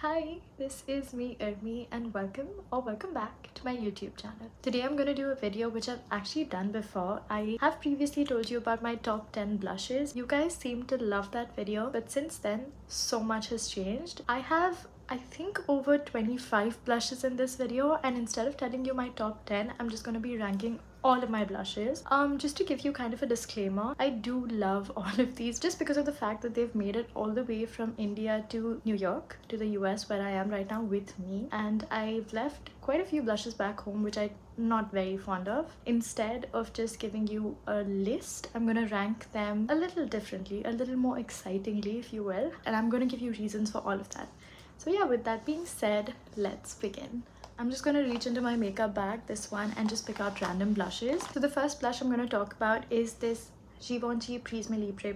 Hi, this is me, Urmi, and welcome back to my YouTube channel. Today I'm going to do a video which I've actually done before. I have previously told you about my top 10 blushes. You guys seem to love that video, but since then, so much has changed. I think over 25 blushes in this video, and instead of telling you my top 10, I'm just going to be ranking all of my blushes. Just to give you kind of a disclaimer, I do love all of these just because of the fact that they've made it all the way from India to New York, to the US where I am right now with me, and I've left quite a few blushes back home which I'm not very fond of. Instead of just giving you a list, I'm gonna rank them a little differently, a little more excitingly if you will, and I'm gonna give you reasons for all of that. So yeah, with that being said, let's begin. I'm just going to reach into my makeup bag, this one, and just pick out random blushes. So the first blush I'm going to talk about is this Givenchy Prisme Libre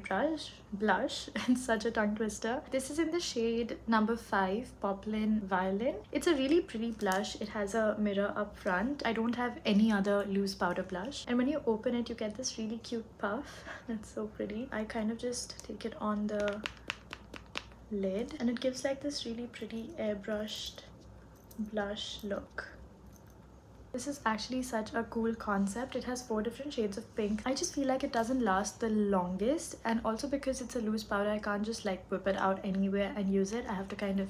blush. It's such a tongue twister. This is in the shade number 5, Poplin Violin. It's a really pretty blush. It has a mirror up front. I don't have any other loose powder blush. And when you open it, you get this really cute puff. That's so pretty. I kind of just take it on the lid, and it gives like this really pretty airbrushed blush look. This is actually such a cool concept. It has 4 different shades of pink. I just feel like it doesn't last the longest, and also because it's a loose powder, I can't just like whip it out anywhere and use it. I have to kind of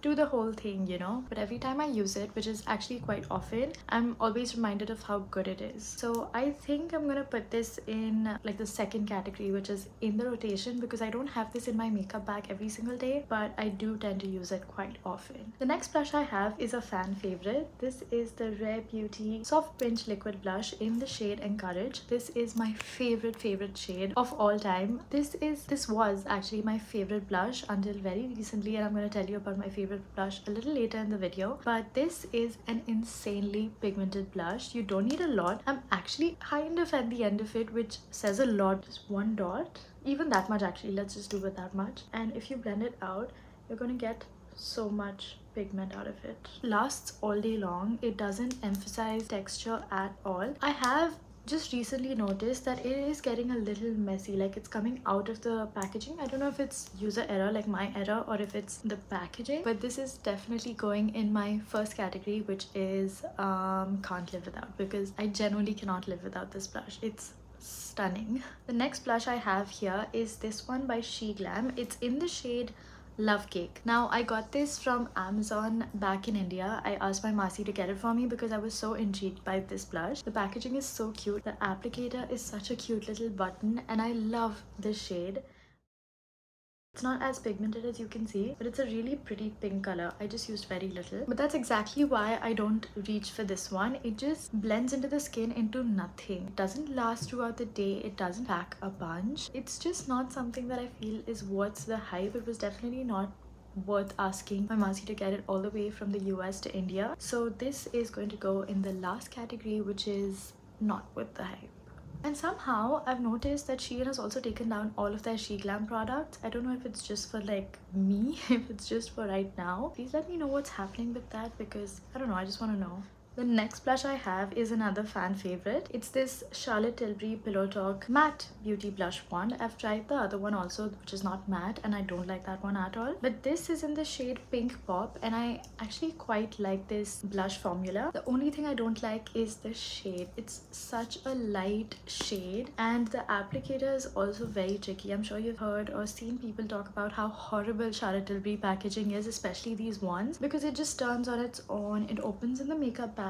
do the whole thing, you know. But every time I use it, which is actually quite often, I'm always reminded of how good it is. So I think I'm gonna put this in like the second category, which is in the rotation, because I don't have this in my makeup bag every single day, but I do tend to use it quite often. The next blush I have is a fan favorite. This is the Rare Beauty Soft Pinch Liquid Blush in the shade Encourage. This is my favorite shade of all time. This was actually my favorite blush until very recently, and I'm going to tell you about my favorite blush a little later in the video. But this is an insanely pigmented blush. You don't need a lot. I'm actually kind of at the end of it, which says a lot. Just one dot, even that much actually. Let's just do it that much, and if you blend it out, you're gonna get so much pigment out of it. Lasts all day long. It doesn't emphasize texture at all. I have just recently noticed that it is getting a little messy, like it's coming out of the packaging. I don't know if it's user error like my error or if it's the packaging, but this is definitely going in my first category, which is can't live without, because I genuinely cannot live without this blush. It's stunning. The next blush I have here is this one by She Glam. It's in the shade Love Cake. Now I got this from Amazon back in India. I asked my Masi to get it for me because I was so intrigued by this blush. The packaging is so cute. The applicator is such a cute little button, and I love this shade. It's not as pigmented as you can see, but it's a really pretty pink color. I just used very little, but that's exactly why I don't reach for this one. It just blends into the skin into nothing. It doesn't last throughout the day. It doesn't pack a punch. It's just not something that I feel is worth the hype. It was definitely not worth asking my Masi to get it all the way from the US to India. So this is going to go in the last category, which is not worth the hype. And somehow I've noticed that Shein has also taken down all of their She Glam products. I don't know if it's just for like me, if it's just for right now. Please let me know what's happening with that, because I don't know, I just want to know. The next blush I have is another fan favorite. It's this Charlotte Tilbury Pillow Talk Matte Beauty Blush Wand. I've tried the other one also, which is not matte, and I don't like that one at all. But this is in the shade Pink Pop, and I actually quite like this blush formula. The only thing I don't like is the shade. It's such a light shade, and the applicator is also very tricky. I'm sure you've heard or seen people talk about how horrible Charlotte Tilbury packaging is, especially these ones, because it just turns on its own. It opens in the makeup bag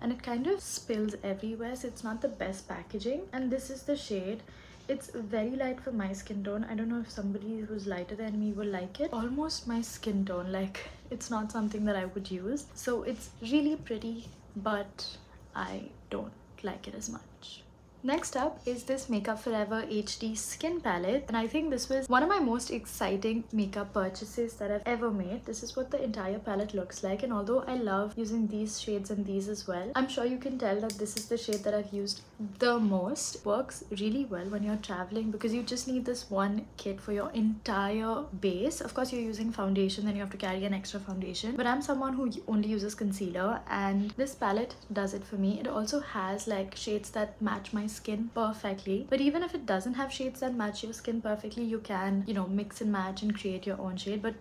and it kind of spills everywhere, so it's not the best packaging. And this is the shade. It's very light for my skin tone. I don't know if somebody who's lighter than me will like it. Almost my skin tone, like it's not something that I would use. So it's really pretty, but I don't like it as much. Next up is this Makeup Forever HD Skin Palette, and I think this was one of my most exciting makeup purchases that I've ever made. This is what the entire palette looks like, and although I love using these shades and these as well, I'm sure you can tell that this is the shade that I've used the most. It works really well when you're traveling because you just need this one kit for your entire base. Of course, you're using foundation, then you have to carry an extra foundation, but I'm someone who only uses concealer, and this palette does it for me. It also has like shades that match my skin perfectly, but even if it doesn't have shades that match your skin perfectly, you can, you know, mix and match and create your own shade. But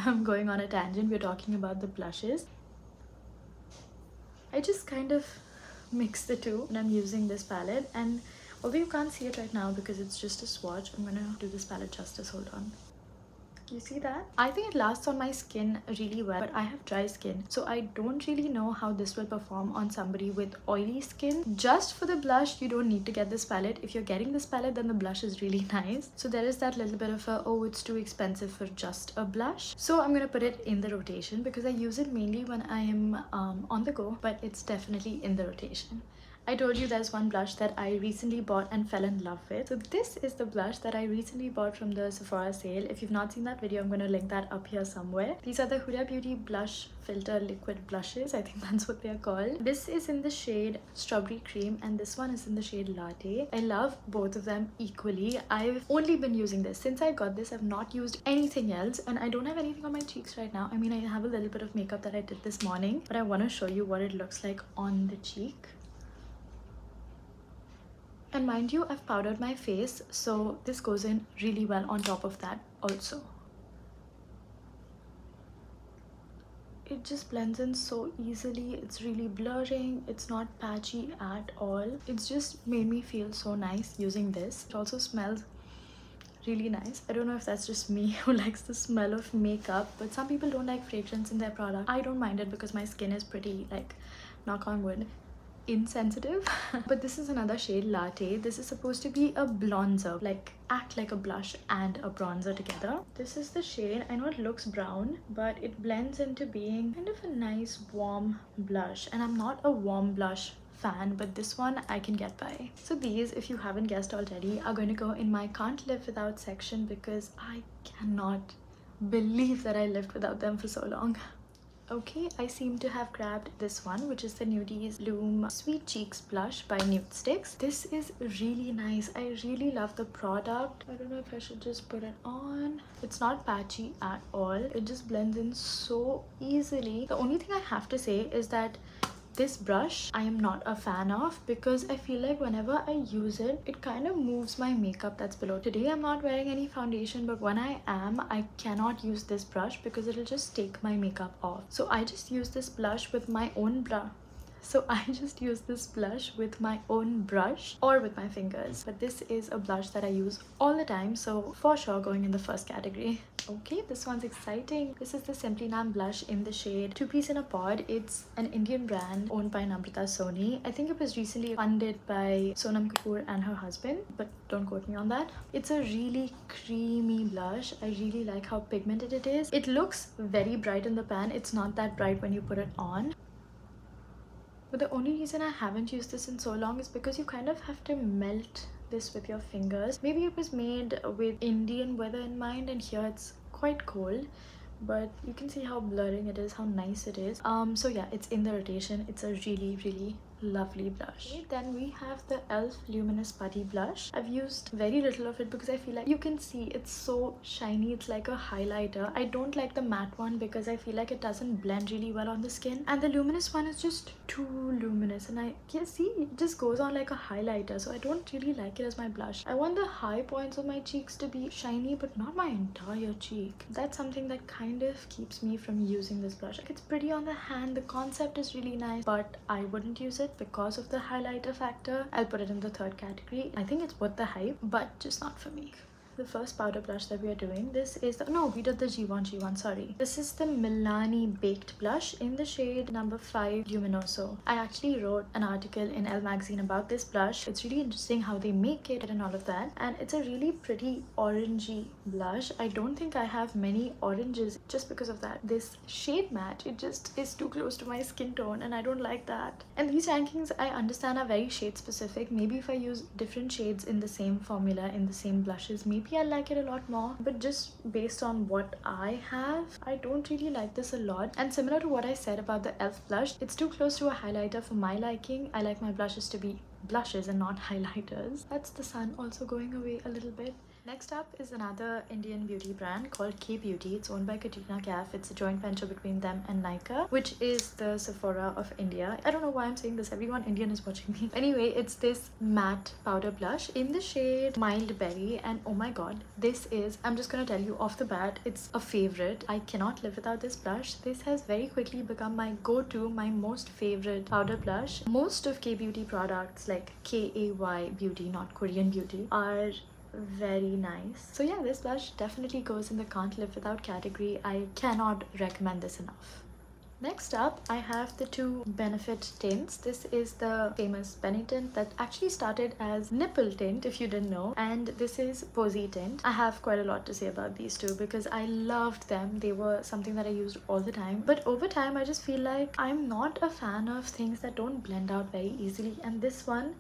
I'm going on a tangent. We're talking about the blushes. I just kind of mix the two when I'm using this palette, and although you can't see it right now because it's just a swatch, I'm gonna do this palette justice. Hold on. You see that? I think it lasts on my skin really well, but I have dry skin, so I don't really know how this will perform on somebody with oily skin. Just for the blush, you don't need to get this palette. If you're getting this palette, then the blush is really nice. So there is that little bit of a, oh, it's too expensive for just a blush. So I'm gonna put it in the rotation because I use it mainly when I am on the go, but it's definitely in the rotation. I told you there's one blush that I recently bought and fell in love with. So this is the blush that I recently bought from the Sephora sale. If you've not seen that video, I'm going to link that up here somewhere. These are the Huda Beauty Blush Filter Liquid Blushes. I think that's what they're called. This is in the shade Strawberry Cream and this one is in the shade Latte. I love both of them equally. I've only been using this. Since I got this, I've not used anything else, and I don't have anything on my cheeks right now. I mean, I have a little bit of makeup that I did this morning, but I want to show you what it looks like on the cheek. And mind you, I've powdered my face, so this goes in really well on top of that also. It just blends in so easily. It's really blurring. It's not patchy at all. It's just made me feel so nice using this. It also smells really nice. I don't know if that's just me who likes the smell of makeup, but some people don't like fragrance in their product. I don't mind it because my skin is pretty, like, knock on wood, insensitive. But this is another shade, Latte. This is supposed to be a bronzer, like act like a blush and a bronzer together. This is the shade. I know it looks brown, but it blends into being kind of a nice warm blush, and I'm not a warm blush fan, but this one I can get by. So these, if you haven't guessed already, are going to go in my can't live without section because I cannot believe that I lived without them for so long. Okay, I seem to have grabbed this one, which is the Nudies Bloom Sweet Cheeks Blush by Nude Sticks. This is really nice. I really love the product. I don't know if I should just put it on. It's not patchy at all. It just blends in so easily. The only thing I have to say is that this brush I am not a fan of because I feel like whenever I use it, it kind of moves my makeup that's below. Today I'm not wearing any foundation, but when I am, I cannot use this brush because it'll just take my makeup off. So I just use this blush with my own brush. with my own brush or with my fingers. But this is a blush that I use all the time, so for sure going in the first category. Okay, this one's exciting. This is the Simply Nam blush in the shade Two Piece in a Pod. It's an Indian brand owned by Namrata Soni. I think it was recently funded by Sonam Kapoor and her husband, but don't quote me on that. It's a really creamy blush. I really like how pigmented it is. It looks very bright in the pan. It's not that bright when you put it on. But the only reason I haven't used this in so long is because you kind of have to melt this with your fingers. Maybe it was made with Indian weather in mind, and here it's quite cold, but you can see how blurring it is, how nice it is. So yeah, it's in the rotation. It's a really lovely blush. Okay, then we have the e.l.f. Luminous Putty Blush. I've used very little of it because I feel like you can see it's so shiny. It's like a highlighter. I don't like the matte one because I feel like it doesn't blend really well on the skin, and the luminous one is just too luminous, and I can see it just goes on like a highlighter, so I don't really like it as my blush. I want the high points of my cheeks to be shiny, but not my entire cheek. That's something that kind of keeps me from using this blush. Like, it's pretty on the hand, the concept is really nice, but I wouldn't use it because of the highlighter factor. I'll put it in the third category. I think it's worth the hype, but just not for me. The first powder blush that we are doing, this is the, no, we did the G1, sorry. This is the Milani Baked Blush in the shade number 5 Luminoso. I actually wrote an article in Elle magazine about this blush. It's really interesting how they make it and all of that, and it's a really pretty orangey blush. I don't think I have many oranges just because of that. This shade match, it just is too close to my skin tone, and I don't like that. And these rankings, I understand, are very shade specific. Maybe if I use different shades in the same formula, in the same blushes, maybe I like it a lot more, but just based on what I have, I don't really like this a lot. And similar to what I said about the e.l.f. blush, it's too close to a highlighter for my liking. I like my blushes to be blushes and not highlighters. That's the sun also going away a little bit. Next up is another Indian beauty brand called K Beauty. It's owned by Katrina Kaif. It's a joint venture between them and Nykaa, which is the Sephora of India. I don't know why I'm saying this. Everyone Indian is watching me. Anyway, it's this matte powder blush in the shade Mild Berry, and oh my god, this is, I'm just gonna tell you off the bat, it's a favorite. I cannot live without this blush. This has very quickly become my go-to, my most favorite powder blush. Most of K Beauty products, like KAY Beauty, not Korean Beauty, are very nice. So yeah, this blush definitely goes in the can't live without category. I cannot recommend this enough. Next up, I have the two Benefit tints. This is the famous Benny tint that actually started as nipple tint, if you didn't know, and this is Posy tint. I have quite a lot to say about these two because I loved them. They were something that I used all the time, but over time I just feel like I'm not a fan of things that don't blend out very easily, and this one,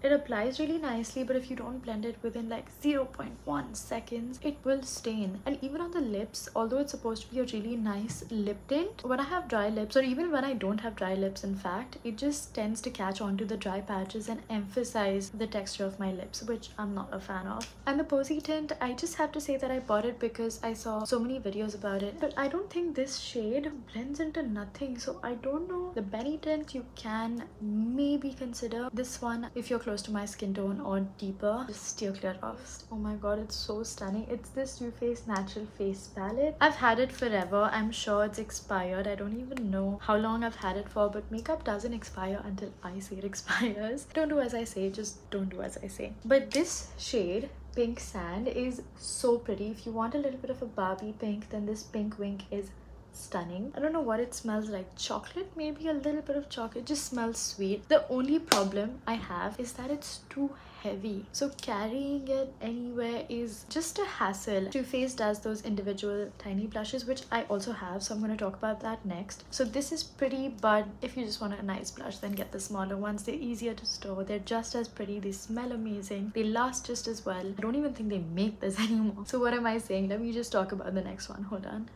it applies really nicely, but if you don't blend it within like 0.1 seconds, it will stain. And even on the lips, although it's supposed to be a really nice lip tint, when I have dry lips, or even when I don't have dry lips, in fact, it just tends to catch onto the dry patches and emphasize the texture of my lips, which I'm not a fan of. And the Posy tint, I just have to say that I bought it because I saw so many videos about it, but I don't think this shade blends into nothing, so I don't know. The Benny tint, you can maybe consider. This one, if you're close to my skin tone or deeper, just steer clear of. Oh my god, it's so stunning. It's this Too Faced Natural Face Palette. I've had it forever. I'm sure it's expired. I don't even know how long I've had it for, but makeup doesn't expire until I say it expires. Don't do as I say, just don't do as I say. But this shade, Pink Sand, is so pretty. If you want a little bit of a Barbie pink, then this Pink Wink is stunning. I don't know what it smells like. Chocolate? Maybe a little bit of chocolate. It just smells sweet. The only problem I have is that it's too heavy, so carrying it anywhere is just a hassle. Too Faced does those individual tiny blushes, which I also have, so I'm going to talk about that next. So this is pretty, but if you just want a nice blush, then get the smaller ones. They're easier to store. They're just as pretty. They smell amazing. They last just as well. I don't even think they make this anymore. So what am I saying? Let me just talk about the next one. Hold on.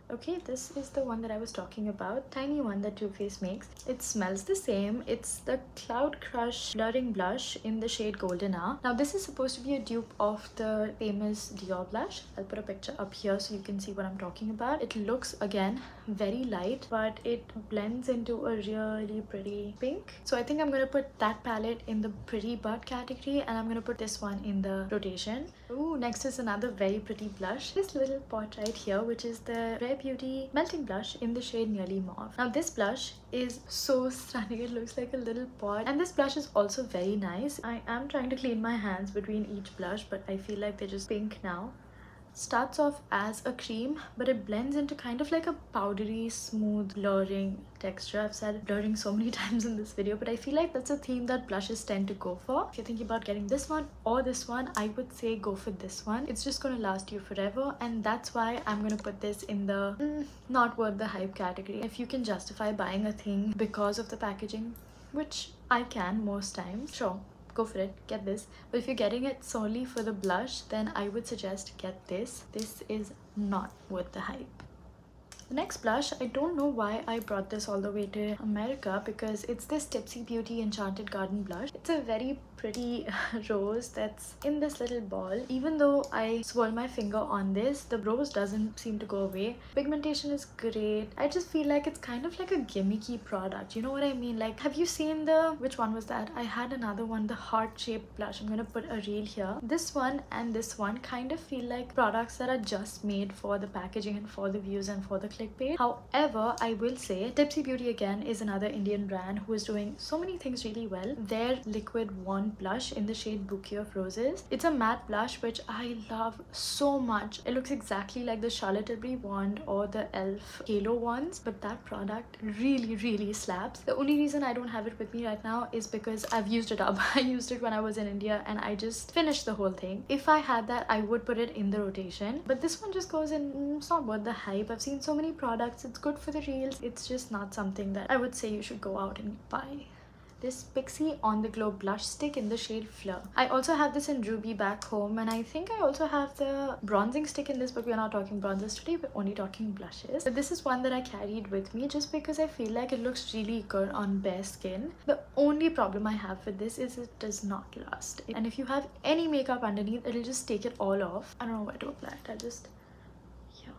Okay, this is the one that I was talking about, tiny one that Too Faced makes. It smells the same. It's the Cloud Crush Blurring Blush in the shade Golden Hour. Now this is supposed to be a dupe of the famous Dior blush. I'll put a picture up here so you can see what I'm talking about. It looks, again, very light, but it blends into a really pretty pink. So I think I'm gonna put that palette in the pretty but category, and I'm gonna put this one in the rotation. Ooh, next is another very pretty blush. This little pot right here, which is the Rare Beauty Melting Blush in the shade Nearly Mauve. Now this blush is so stunning. It looks like a little pot, and this blush is also very nice. I am trying to clean my hands between each blush, but I feel like they're just pink now. Starts off as a cream, but it blends into kind of like a powdery, smooth, blurring texture. I've said blurring so many times in this video, but I feel like that's a theme that blushes tend to go for. If you're thinking about getting this one or this one, I would say go for this one. It's just gonna last you forever, and that's why I'm gonna put this in the not worth the hype category. If you can justify buying a thing because of the packaging, which I can most times, sure, go for it, get this. But if you're getting it solely for the blush, then I would suggest get this. This is not worth the hype. The next blush, I don't know why I brought this all the way to America, because it's this Tipsy Beauty Enchanted Garden blush. It's a very pretty rose that's in this little ball. Even though I swirl my finger on this, the rose doesn't seem to go away. Pigmentation is great. I just feel like it's kind of like a gimmicky product. You know what I mean? Like, have you seen the, which one was that? I had another one, the heart-shaped blush. I'm gonna put a reel here. This one and this one kind of feel like products that are just made for the packaging and for the views and for the clickbait. However, I will say Tipsy Beauty again is another Indian brand who is doing so many things really well. Their liquid wand blush in the shade Bouquet of Roses. It's a matte blush which I love so much. It looks exactly like the Charlotte Tilbury wand or the e.l.f. Halo ones, but that product really slaps. The only reason I don't have it with me right now is because I've used it up. I used it when I was in India and I just finished the whole thing. If I had that, I would put it in the rotation, but this one just goes in, it's not worth the hype. I've seen so many products, it's good for the reels, it's just not something that I would say you should go out and buy. this Pixie On The Glow blush stick in the shade Fleur. I also have this in Ruby back home, and I think I also have the bronzing stick in this, but we're not talking bronzers today, we're only talking blushes. But this is one that I carried with me just because I feel like it looks really good on bare skin. The only problem I have with this is it does not last, and if you have any makeup underneath, it'll just take it all off. I don't know where to apply it. I'll just, yeah.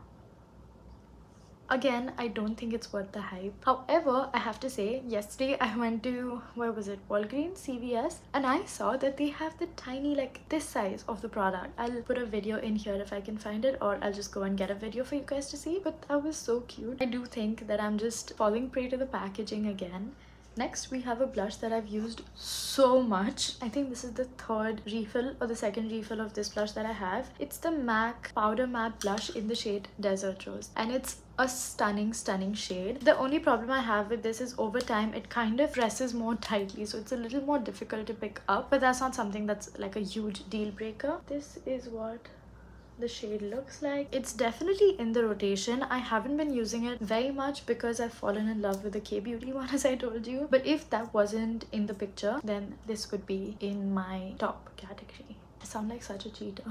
Again, I don't think it's worth the hype. However, I have to say, yesterday I went to, where was it, Walgreens, CVS, and I saw that they have the tiny, like this size of the product. I'll put a video in here if I can find it, or I'll just go and get a video for you guys to see. But that was so cute. I do think that I'm just falling prey to the packaging again. Next, we have a blush that I've used so much. I think this is the third refill or the second refill of this blush that I have. It's the MAC Powder Matte Blush in the shade Desert Rose, and it's a stunning shade. The only problem I have with this is over time it kind of presses more tightly, so it's a little more difficult to pick up, but that's not something that's like a huge deal breaker. This is what the shade looks like. It's definitely in the rotation. I haven't been using it very much because I've fallen in love with the K-Beauty one, as I told you, but if that wasn't in the picture, then this would be in my top category. I sound like such a cheater.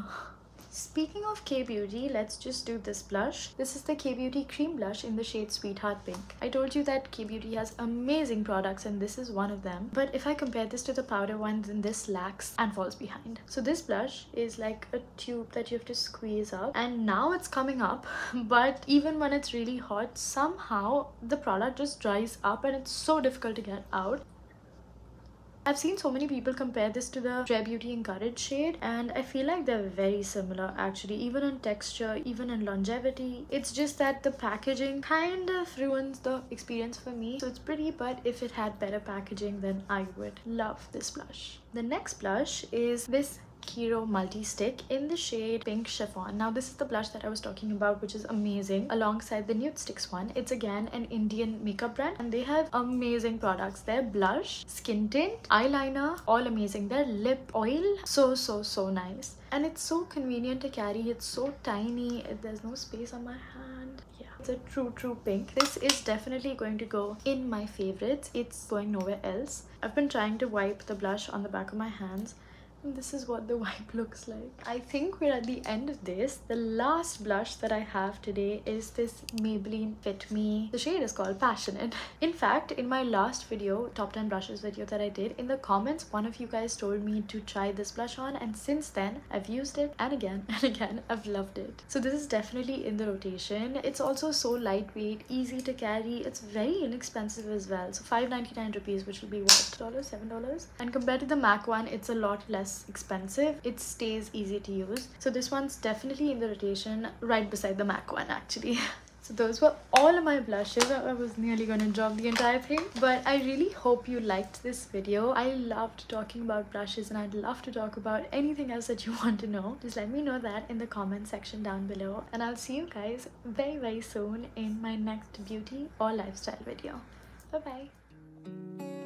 Speaking of K-Beauty, let's just do this blush. This is the K-Beauty Cream Blush in the shade Sweetheart Pink. I told you that K-Beauty has amazing products, and this is one of them. But if I compare this to the powder one, then this lacks and falls behind. So this blush is like a tube that you have to squeeze up, and now it's coming up. But even when it's really hot, somehow the product just dries up and it's so difficult to get out. I've seen so many people compare this to the Rare Beauty Encourage shade, and I feel like they're very similar actually, even in texture, even in longevity. It's just that the packaging kind of ruins the experience for me. So it's pretty, but if it had better packaging, then I would love this blush. The next blush is this Hero Multi Stick in the shade Pink Chiffon. Now this is the blush that I was talking about, which is amazing, alongside the Nude Sticks one. It's again an Indian makeup brand, and they have amazing products. Their blush, skin tint, eyeliner, all amazing. Their lip oil, so nice, and it's so convenient to carry. It's so tiny, there's no space on my hand. Yeah, it's a true pink. This is definitely going to go in my favorites. It's going nowhere else. I've been trying to wipe the blush on the back of my hands, and this is what the wipe looks like. I think we're at the end of this. The last blush that I have today is this Maybelline Fit Me. The shade is called Passionate. In fact, in my last video, top 10 blushes video that I did, in the comments, one of you guys told me to try this blush on, and since then I've used it, and again and again I've loved it. So this is definitely in the rotation. It's also so lightweight, easy to carry. It's very inexpensive as well. So 5.99 rupees, which will be what, $7? And compared to the MAC one, it's a lot less expensive. It stays easy to use. So this one's definitely in the rotation, right beside the MAC one actually. So those were all of my blushes. I was nearly going to drop the entire thing, but I really hope you liked this video. I loved talking about blushes, and I'd love to talk about anything else that you want to know. Just let me know that in the comment section down below, and I'll see you guys very soon in my next beauty or lifestyle video. Bye bye.